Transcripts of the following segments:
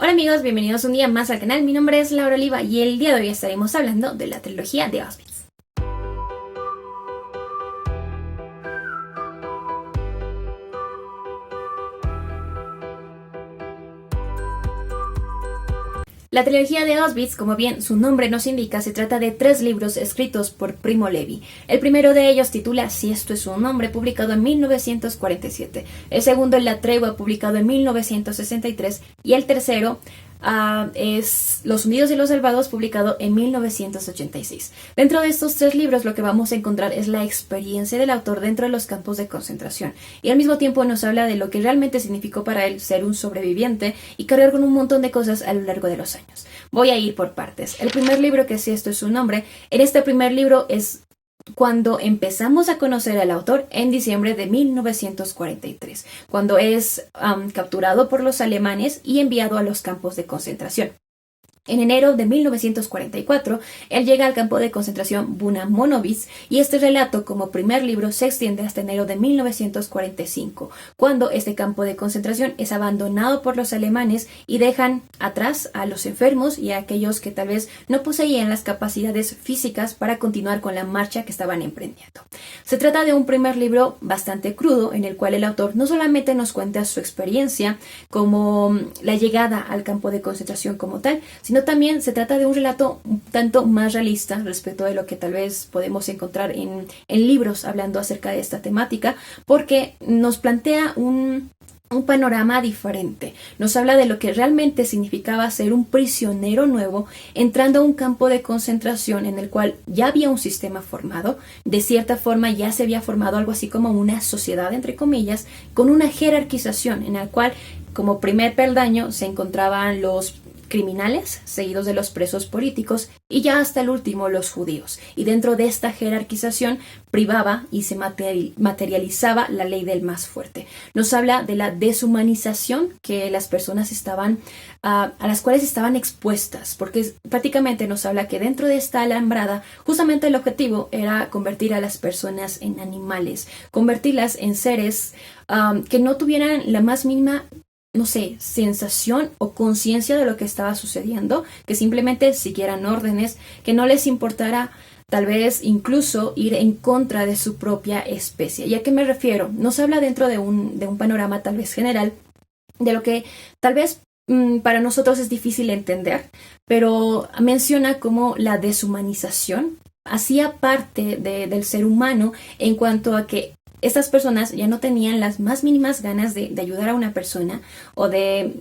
Hola amigos, bienvenidos un día más al canal. Mi nombre es Laura Oliva y el día de hoy estaremos hablando de la trilogía de Auschwitz. La trilogía de Auschwitz, como bien su nombre nos indica, se trata de 3 libros escritos por Primo Levi. El primero de ellos titula Si esto es un nombre, publicado en 1947. El segundo es La tregua, publicado en 1963. Y el tercero es Los unidos y los salvados, publicado en 1986. Dentro de estos 3 libros lo que vamos a encontrar es la experiencia del autor dentro de los campos de concentración, y al mismo tiempo nos habla de lo que realmente significó para él ser un sobreviviente y cargar con un montón de cosas a lo largo de los años. Voy a ir por partes. El primer libro, que Si esto es un nombre, en este primer libro es cuando empezamos a conocer al autor en diciembre de 1943, cuando es capturado por los alemanes y enviado a los campos de concentración. En enero de 1944, él llega al campo de concentración Buna Monovice, y este relato, como primer libro, se extiende hasta enero de 1945, cuando este campo de concentración es abandonado por los alemanes y dejan atrás a los enfermos y a aquellos que tal vez no poseían las capacidades físicas para continuar con la marcha que estaban emprendiendo. Se trata de un primer libro bastante crudo, en el cual el autor no solamente nos cuenta su experiencia como la llegada al campo de concentración como tal, sino también se trata de un relato un tanto más realista respecto de lo que tal vez podemos encontrar en libros hablando acerca de esta temática, porque nos plantea un panorama diferente. Nos habla de lo que realmente significaba ser un prisionero nuevo entrando a un campo de concentración en el cual ya había un sistema formado. De cierta forma ya se había formado algo así como una sociedad, entre comillas, con una jerarquización en la cual como primer peldaño se encontraban los criminales, seguidos de los presos políticos, y ya hasta el último los judíos. Y dentro de esta jerarquización privaba y se materializaba la ley del más fuerte. Nos habla de la deshumanización que las personas estaban a las cuales estaban expuestas, porque prácticamente nos habla que dentro de esta alambrada justamente el objetivo era convertir a las personas en animales, convertirlas en seres que no tuvieran la más mínima sensación o conciencia de lo que estaba sucediendo, que simplemente siguieran órdenes, que no les importara tal vez incluso ir en contra de su propia especie. ¿Y a qué me refiero? Nos habla dentro de un panorama tal vez general, de lo que tal vez para nosotros es difícil entender, pero menciona cómo la deshumanización hacía parte del ser humano, en cuanto a que estas personas ya no tenían las más mínimas ganas de ayudar a una persona o de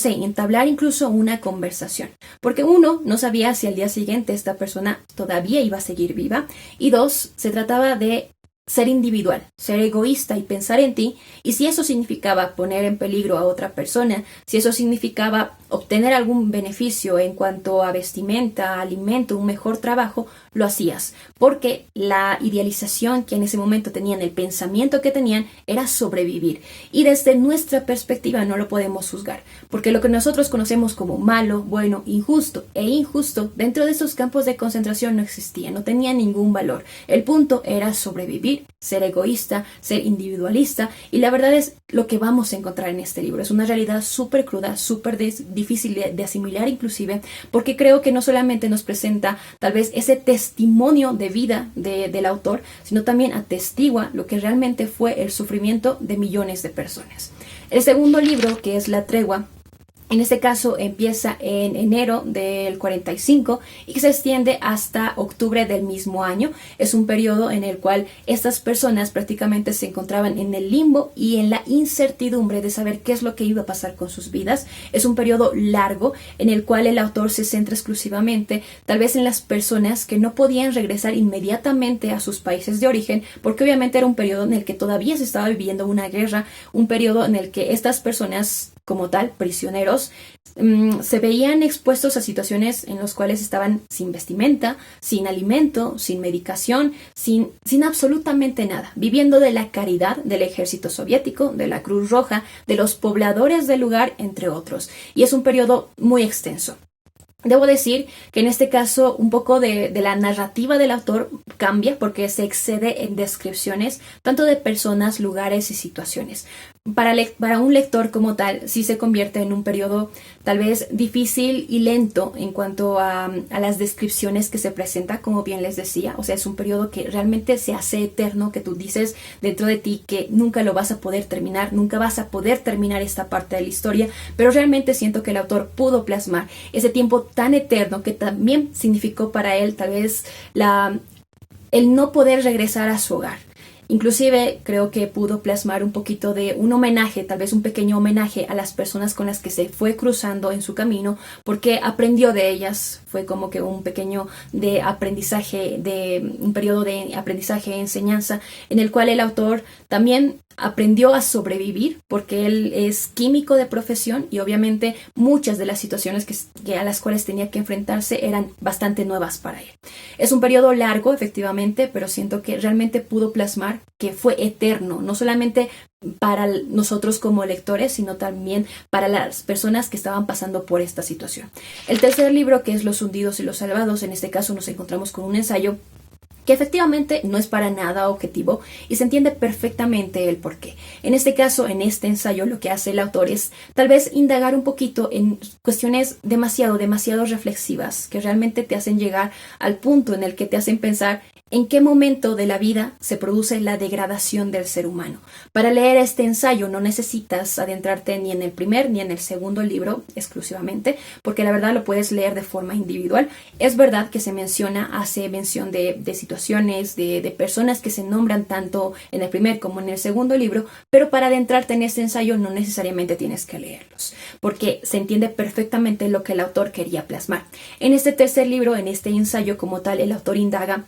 entablar incluso una conversación. Porque uno, no sabía si al día siguiente esta persona todavía iba a seguir viva. Y dos, se trataba de ser individual, ser egoísta y pensar en ti. Y si eso significaba poner en peligro a otra persona, si eso significaba obtener algún beneficio en cuanto a vestimenta, alimento, un mejor trabajo, lo hacías, porque la idealización que en ese momento tenían, el pensamiento que tenían, era sobrevivir. Y desde nuestra perspectiva no lo podemos juzgar, porque lo que nosotros conocemos como malo, bueno, injusto e injusto, dentro de esos campos de concentración no existía, no tenía ningún valor. El punto era sobrevivir, ser egoísta, ser individualista, y la verdad es lo que vamos a encontrar en este libro. Es una realidad súper cruda, súper difícil de asimilar inclusive, porque creo que no solamente nos presenta tal vez ese testimonio de vida del autor, sino también atestigua lo que realmente fue el sufrimiento de millones de personas. El segundo libro, que es La tregua, en este caso empieza en enero del 45 y que se extiende hasta octubre del mismo año. Es un periodo en el cual estas personas prácticamente se encontraban en el limbo y en la incertidumbre de saber qué es lo que iba a pasar con sus vidas. Es un periodo largo en el cual el autor se centra exclusivamente tal vez en las personas que no podían regresar inmediatamente a sus países de origen, porque obviamente era un periodo en el que todavía se estaba viviendo una guerra, un periodo en el que estas personas como tal, prisioneros, se veían expuestos a situaciones en las cuales estaban sin vestimenta, sin alimento, sin medicación, sin absolutamente nada, viviendo de la caridad del ejército soviético, de la Cruz Roja, de los pobladores del lugar, entre otros. Y es un periodo muy extenso. Debo decir que en este caso un poco de la narrativa del autor cambia porque se excede en descripciones tanto de personas, lugares y situaciones. Para un lector como tal, sí se convierte en un periodo tal vez difícil y lento en cuanto a las descripciones que se presenta, como bien les decía. O sea, es un periodo que realmente se hace eterno, que tú dices dentro de ti que nunca lo vas a poder terminar, nunca vas a poder terminar esta parte de la historia, pero realmente siento que el autor pudo plasmar ese tiempo tan eterno que también significó para él tal vez el no poder regresar a su hogar. Inclusive creo que pudo plasmar un poquito de un homenaje, tal vez un pequeño homenaje a las personas con las que se fue cruzando en su camino, porque aprendió de ellas. Fue como que un pequeño de aprendizaje, un periodo de aprendizaje e enseñanza en el cual el autor también aprendió a sobrevivir, porque él es químico de profesión y obviamente muchas de las situaciones a las cuales tenía que enfrentarse eran bastante nuevas para él. Es un periodo largo, efectivamente, pero siento que realmente pudo plasmar que fue eterno, no solamente para nosotros como lectores, sino también para las personas que estaban pasando por esta situación. El tercer libro, que es Los hundidos y los salvados, en este caso nos encontramos con un ensayo que efectivamente no es para nada objetivo y se entiende perfectamente el porqué. En este caso, en este ensayo, lo que hace el autor es tal vez indagar un poquito en cuestiones demasiado reflexivas que realmente te hacen llegar al punto en el que te hacen pensar en qué momento de la vida se produce la degradación del ser humano. Para leer este ensayo no necesitas adentrarte ni en el primer ni en el segundo libro exclusivamente, porque la verdad lo puedes leer de forma individual. Es verdad que hace mención de situaciones, de personas que se nombran tanto en el primer como en el segundo libro, pero para adentrarte en este ensayo no necesariamente tienes que leerlos, porque se entiende perfectamente lo que el autor quería plasmar. En este tercer libro, en este ensayo como tal, el autor indaga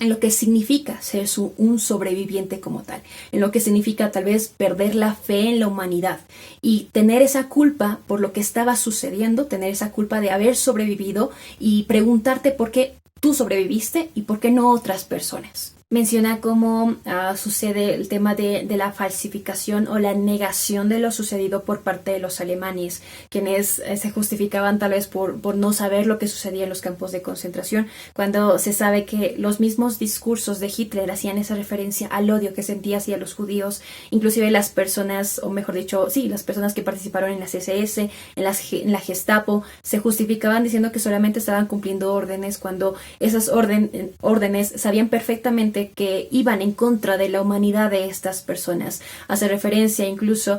en lo que significa ser un sobreviviente como tal, en lo que significa tal vez perder la fe en la humanidad y tener esa culpa por lo que estaba sucediendo, tener esa culpa de haber sobrevivido y preguntarte por qué tú sobreviviste y por qué no otras personas. Menciona cómo sucede el tema de la falsificación o la negación de lo sucedido por parte de los alemanes, quienes se justificaban tal vez por no saber lo que sucedía en los campos de concentración, cuando se sabe que los mismos discursos de Hitler hacían esa referencia al odio que sentía hacia los judíos, inclusive las personas, o mejor dicho, sí, las personas que participaron en las SS, en la Gestapo, se justificaban diciendo que solamente estaban cumpliendo órdenes cuando esas órdenes sabían perfectamente que iban en contra de la humanidad de estas personas. Hace referencia incluso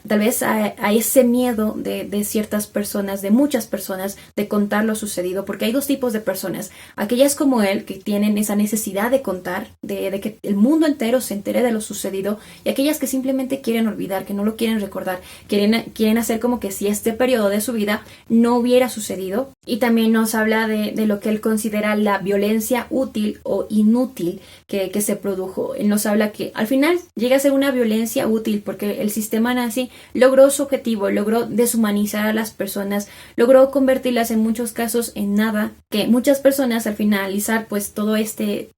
tal vez a ese miedo de ciertas personas, de muchas personas, de contar lo sucedido, porque hay dos tipos de personas: aquellas como él, que tienen esa necesidad de contar, de que el mundo entero se entere de lo sucedido, y aquellas que simplemente quieren olvidar, que no lo quieren recordar, quieren hacer como que si este periodo de su vida no hubiera sucedido. Y también nos habla de lo que él considera la violencia útil o inútil que se produjo. Él nos habla que al final llega a ser una violencia útil porque el sistema nazi logró su objetivo, logró deshumanizar a las personas, logró convertirlas en muchos casos en nada, que muchas personas al finalizar pues todo este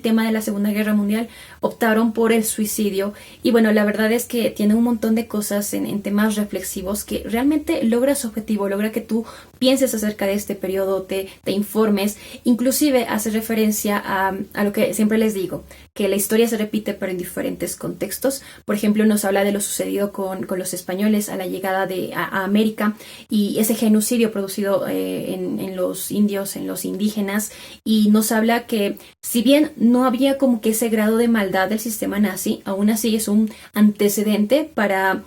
tema de la Segunda Guerra Mundial optaron por el suicidio. Y bueno, la verdad es que tiene un montón de cosas en temas reflexivos que realmente logra su objetivo, logra que tú pienses acerca de este periodo, te informes, inclusive hace referencia a lo que siempre les digo, que la historia se repite pero en diferentes contextos. Por ejemplo, nos habla de lo sucedido con los españoles a la llegada a América y ese genocidio producido en los indios, en los indígenas, y nos habla que si bien no había como que ese grado de maldad del sistema nazi, aún así es un antecedente para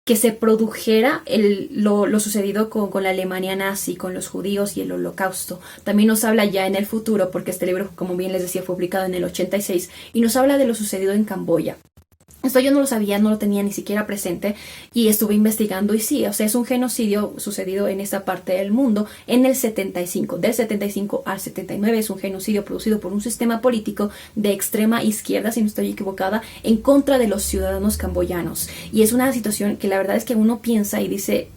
que se produjera lo sucedido con la Alemania nazi, con los judíos y el Holocausto. También nos habla ya en el futuro, porque este libro, como bien les decía, fue publicado en el 86, y nos habla de lo sucedido en Camboya. Esto yo no lo sabía, no lo tenía ni siquiera presente, y estuve investigando y sí, o sea, es un genocidio sucedido en esta parte del mundo en el 75. Del 75 al 79 es un genocidio producido por un sistema político de extrema izquierda, si no estoy equivocada, en contra de los ciudadanos camboyanos. Y es una situación que la verdad es que uno piensa y dice,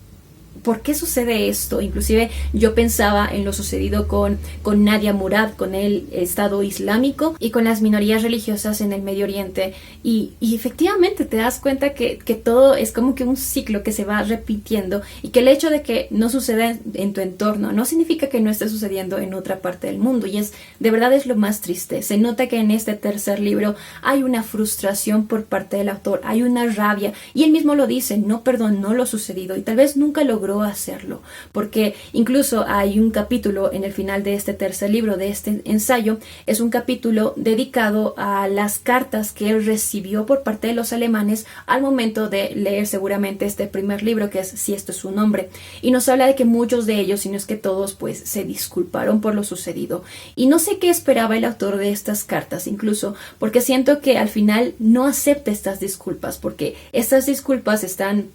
¿por qué sucede esto? Inclusive yo pensaba en lo sucedido con Nadia Murad, con el Estado Islámico y con las minorías religiosas en el Medio Oriente. Y efectivamente te das cuenta que todo es como que un ciclo que se va repitiendo, y que el hecho de que no suceda en tu entorno no significa que no esté sucediendo en otra parte del mundo. Y de verdad es lo más triste. Se nota que en este tercer libro hay una frustración por parte del autor, hay una rabia, y él mismo lo dice, no perdonó lo sucedido y tal vez nunca logró hacerlo, porque incluso hay un capítulo en el final de este tercer libro, de este ensayo, es un capítulo dedicado a las cartas que él recibió por parte de los alemanes al momento de leer seguramente este primer libro, que es Si esto es su nombre, y nos habla de que muchos de ellos, si no es que todos, pues se disculparon por lo sucedido. Y no sé qué esperaba el autor de estas cartas, incluso porque siento que al final no acepta estas disculpas, porque estas disculpas están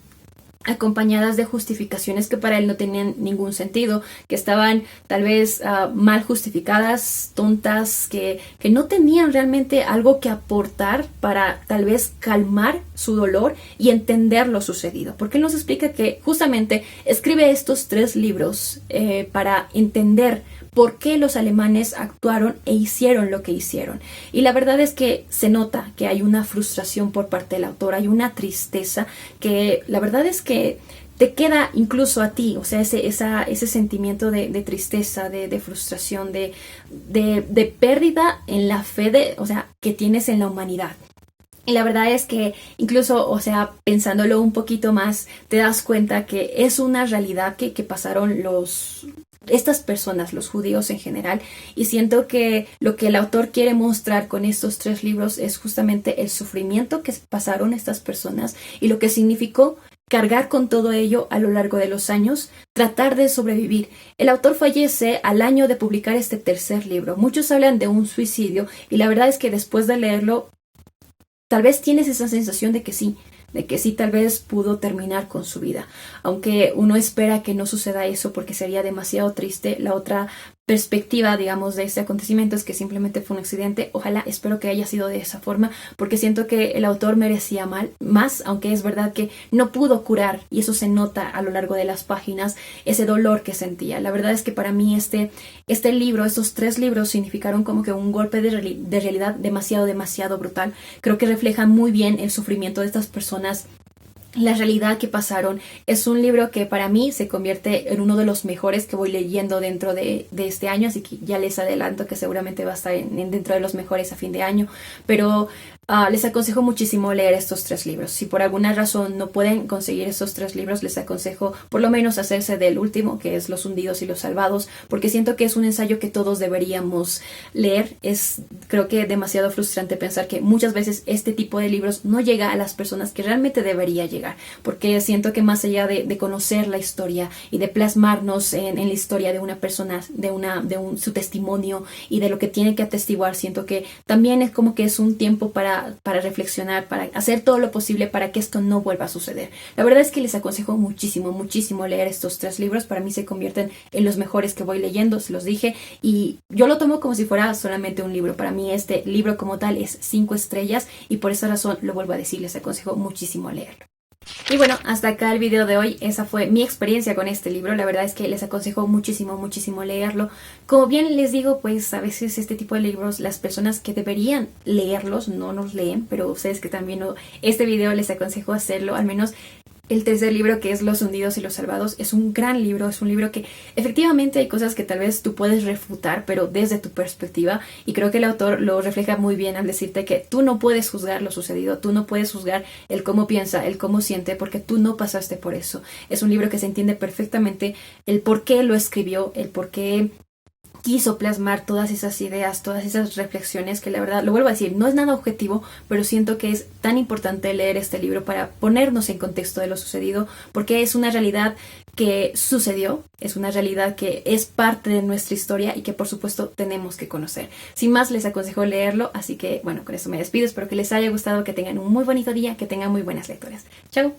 acompañadas de justificaciones que para él no tenían ningún sentido, que estaban tal vez mal justificadas, tontas, que no tenían realmente algo que aportar para tal vez calmar su dolor y entender lo sucedido. Porque él nos explica que justamente escribe estos 3 libros para entender por qué los alemanes actuaron e hicieron lo que hicieron. Y la verdad es que se nota que hay una frustración por parte del autor, hay una tristeza que la verdad es que te queda incluso a ti, o sea, ese sentimiento de tristeza, de frustración, de pérdida en la fe o sea, que tienes en la humanidad. Y la verdad es que incluso, o sea, pensándolo un poquito más, te das cuenta que es una realidad que pasaron estas personas, los judíos en general, y siento que lo que el autor quiere mostrar con estos 3 libros es justamente el sufrimiento que pasaron estas personas y lo que significó cargar con todo ello a lo largo de los años, tratar de sobrevivir. El autor fallece al año de publicar este tercer libro. Muchos hablan de un suicidio y la verdad es que después de leerlo, tal vez tienes esa sensación de que sí, tal vez pudo terminar con su vida, aunque uno espera que no suceda eso porque sería demasiado triste. La otra perspectiva, digamos, de este acontecimiento es que simplemente fue un accidente. Ojalá, espero que haya sido de esa forma, porque siento que el autor merecía más, aunque es verdad que no pudo curar, y eso se nota a lo largo de las páginas, ese dolor que sentía. La verdad es que para mí este libro, estos 3 libros significaron como que un golpe de realidad demasiado brutal. Creo que refleja muy bien el sufrimiento de estas personas, la realidad que pasaron. Es un libro que para mí se convierte en uno de los mejores que voy leyendo dentro de este año, así que ya les adelanto que seguramente va a estar dentro de los mejores a fin de año, pero les aconsejo muchísimo leer estos 3 libros. Si por alguna razón no pueden conseguir estos 3 libros, les aconsejo por lo menos hacerse del último, que es Los hundidos y los salvados, porque siento que es un ensayo que todos deberíamos leer. Es, creo que, demasiado frustrante pensar que muchas veces este tipo de libros no llega a las personas que realmente debería llegar, porque siento que más allá de conocer la historia y de plasmarnos en la historia de una persona, su testimonio y de lo que tiene que atestiguar, siento que también es como que es un tiempo para reflexionar, para hacer todo lo posible para que esto no vuelva a suceder. La verdad es que les aconsejo muchísimo leer estos 3 libros. Para mí se convierten en los mejores que voy leyendo, se los dije, y yo lo tomo como si fuera solamente un libro. Para mí este libro como tal es 5 estrellas, y por esa razón lo vuelvo a decir, les aconsejo muchísimo leerlo. Y bueno, hasta acá el video de hoy. Esa fue mi experiencia con este libro. La verdad es que les aconsejo muchísimo leerlo. Como bien les digo, pues a veces este tipo de libros, las personas que deberían leerlos no los leen, pero ustedes que también este video les aconsejo hacerlo. Al menos el tercer libro, que es Los hundidos y los salvados, es un gran libro. Es un libro que efectivamente hay cosas que tal vez tú puedes refutar, pero desde tu perspectiva, y creo que el autor lo refleja muy bien al decirte que tú no puedes juzgar lo sucedido, tú no puedes juzgar el cómo piensa, el cómo siente, porque tú no pasaste por eso. Es un libro que se entiende perfectamente el por qué lo escribió, el por qué quiso plasmar todas esas ideas, todas esas reflexiones, que la verdad, lo vuelvo a decir, no es nada objetivo, pero siento que es tan importante leer este libro para ponernos en contexto de lo sucedido, porque es una realidad que sucedió, es una realidad que es parte de nuestra historia y que por supuesto tenemos que conocer. Sin más, les aconsejo leerlo, así que bueno, con eso me despido. Espero que les haya gustado, que tengan un muy bonito día, que tengan muy buenas lecturas. Chao.